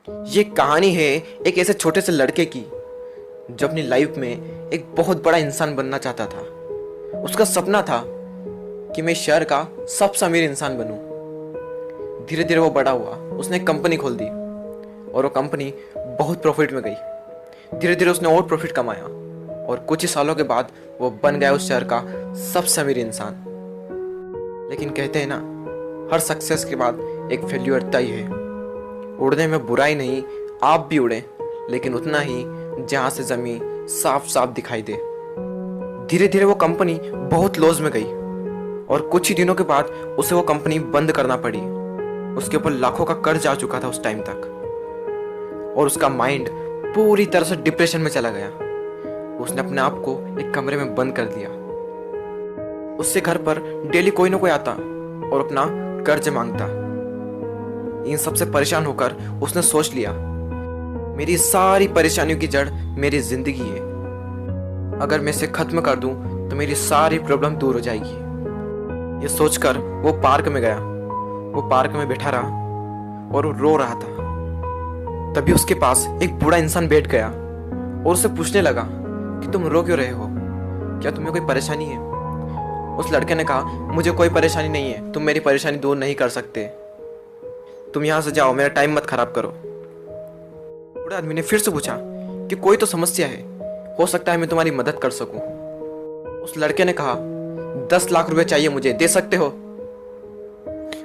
ये कहानी है एक ऐसे छोटे से लड़के की जो अपनी लाइफ में एक बहुत बड़ा इंसान बनना चाहता था। उसका सपना था कि मैं शहर का सबसे अमीर इंसान बनूं। धीरे धीरे वो बड़ा हुआ, उसने एक कंपनी खोल दी और वो कंपनी बहुत प्रॉफिट में गई। धीरे धीरे उसने और प्रॉफिट कमाया और कुछ ही सालों के बाद वो बन गया उस शहर का सबसे अमीर इंसान। लेकिन कहते हैं ना, हर सक्सेस के बाद एक फेल्यूर तय है। उड़ने में बुराई नहीं, आप भी उड़े, लेकिन उतना ही जहां से जमीन साफ साफ दिखाई दे। धीरे धीरे वो कंपनी बहुत लॉस में गई और कुछ ही दिनों के बाद उसे वो कंपनी बंद करना पड़ी। उसके ऊपर लाखों का कर्ज आ चुका था उस टाइम तक और उसका माइंड पूरी तरह से डिप्रेशन में चला गया। उसने अपने आप को एक कमरे में बंद कर दिया। उससे घर पर डेली कोई ना कोई आता और अपना कर्ज मांगता। इन सबसे परेशान होकर उसने सोच लिया, मेरी सारी परेशानियों की जड़ मेरी जिंदगी है। अगर मैं इसे खत्म कर दूं तो मेरी सारी प्रॉब्लम दूर हो जाएगी। ये सोचकर वो पार्क में गया। वो पार्क में बैठा रहा और वो रो रहा था। तभी उसके पास एक बूढ़ा इंसान बैठ गया और उससे पूछने लगा कि तुम रो क्यों रहे हो, क्या तुम्हें कोई परेशानी है? उस लड़के ने कहा, मुझे कोई परेशानी नहीं है, तुम मेरी परेशानी दूर नहीं कर सकते, तुम यहाँ से जाओ, मेरा टाइम मत खराब करो। बूढ़े आदमी ने फिर से पूछा कि कोई तो समस्या है, हो सकता है मैं तुम्हारी मदद कर सकूं। उस लड़के ने कहा, 10 लाख रुपए चाहिए मुझे, दे सकते हो?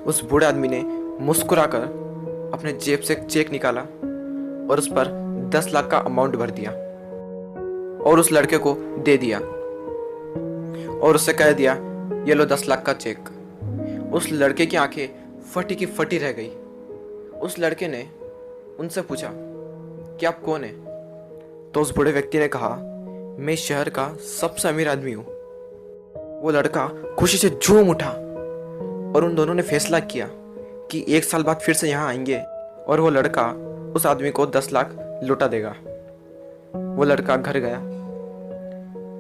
उस बूढ़े आदमी ने मुस्कुराकर अपने जेब से एक चेक निकाला और उस पर 10 लाख का अमाउंट भर दिया और उस लड़के को दे दिया और उससे कह दिया, ये लो 10 लाख का चेक। उस लड़के की आंखें फटी की फटी रह गई। उस लड़के ने उनसे पूछा कि आप कौन हैं? तो उस बूढ़े व्यक्ति ने कहा, मैं शहर का सबसे अमीर आदमी हूं। वो लड़का खुशी से झूम उठा और उन दोनों ने फैसला किया कि 1 साल बाद फिर से यहाँ आएंगे और वो लड़का उस आदमी को 10 लाख लौटा देगा। वो लड़का घर गया,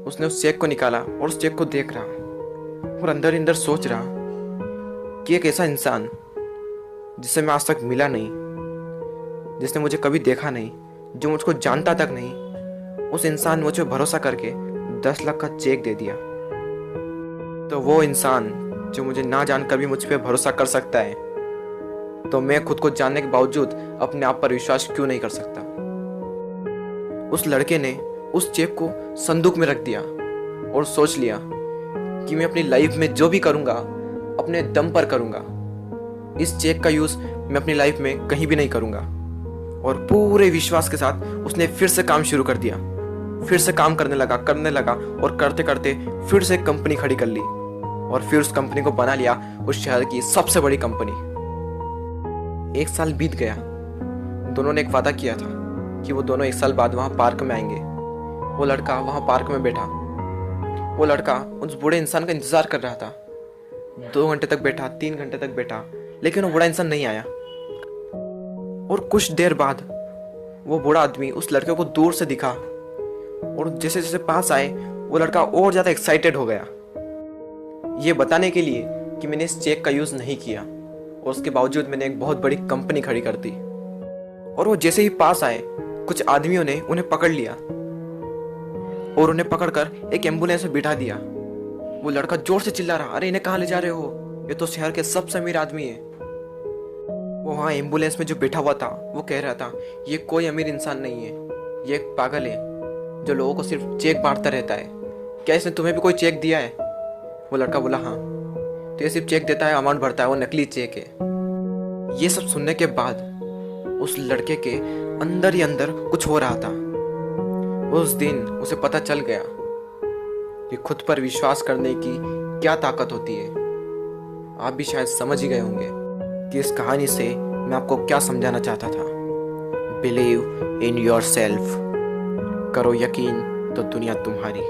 उसने उस चेक को निकाला और उस चेक को देख रहा और अंदर ही अंदर सोच रहा कि एक ऐसा इंसान जिससे मैं आज तक मिला नहीं, जिसने मुझे कभी देखा नहीं, जो मुझको जानता तक नहीं, उस इंसान ने मुझ पर भरोसा करके 10 लाख का चेक दे दिया। तो वो इंसान जो मुझे ना जानकर भी मुझ पर भरोसा कर सकता है, तो मैं खुद को जानने के बावजूद अपने आप पर विश्वास क्यों नहीं कर सकता? उस लड़के ने उस चेक को संदूक में रख दिया और सोच लिया कि मैं अपनी लाइफ में जो भी करूंगा अपने दम पर करूंगा। इस चेक का यूज मैं अपनी लाइफ में कहीं भी नहीं करूंगा। और पूरे विश्वास के साथ उसने फिर से काम शुरू कर दिया। फिर से काम करने लगा और करते करते फिर से एक कंपनी खड़ी कर ली और फिर उस कंपनी को बना लिया उस शहर की सबसे बड़ी कंपनी। 1 साल बीत गया। दोनों ने एक वादा किया था कि वो दोनों 1 साल बाद वहां पार्क में आएंगे। वो लड़का वहां पार्क में बैठा। वो लड़का उस बूढ़े इंसान का इंतजार कर रहा था। 2 घंटे तक बैठा, 3 घंटे तक बैठा, लेकिन वो बूढ़ा इंसान नहीं आया। और कुछ देर बाद वो बूढ़ा आदमी उस लड़के को दूर से दिखा और जैसे जैसे पास आए वो लड़का और ज्यादा एक्साइटेड हो गया, ये बताने के लिए कि मैंने इस चेक का यूज नहीं किया और उसके बावजूद मैंने एक बहुत बड़ी कंपनी खड़ी कर दी। और वो जैसे ही पास आए, कुछ आदमियों ने उन्हें पकड़ लिया और उन्हें पकड़कर एक एम्बुलेंस में बिठा दिया। वो लड़का जोर से चिल्ला रहा, अरे इन्हें कहाँ ले जा रहे हो, ये तो शहर के सबसे अमीर आदमी है। वो वहाँ एम्बुलेंस में जो बैठा हुआ था वो कह रहा था, ये कोई अमीर इंसान नहीं है, ये एक पागल है जो लोगों को सिर्फ चेक बांटता रहता है। क्या इसने तुम्हें भी कोई चेक दिया है? वो लड़का बोला, हाँ। तो ये सिर्फ चेक देता है, अमाउंट भरता है, वो नकली चेक है। ये सब सुनने के बाद उस लड़के के अंदर ही अंदर कुछ हो रहा था। उस दिन उसे पता चल गया कि खुद पर विश्वास करने की क्या ताकत होती है। आप भी शायद समझ ही गए होंगे कि इस कहानी से मैं आपको क्या समझाना चाहता था। बिलीव इन योर सेल्फ, करो यकीन तो दुनिया तुम्हारी।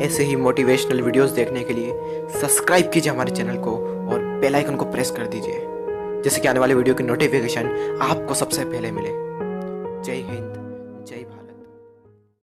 ऐसे ही मोटिवेशनल वीडियोस देखने के लिए सब्सक्राइब कीजिए हमारे चैनल को और बेल आइकन को प्रेस कर दीजिए, जैसे कि आने वाले वीडियो की नोटिफिकेशन आपको सबसे पहले मिले। जय हिंद।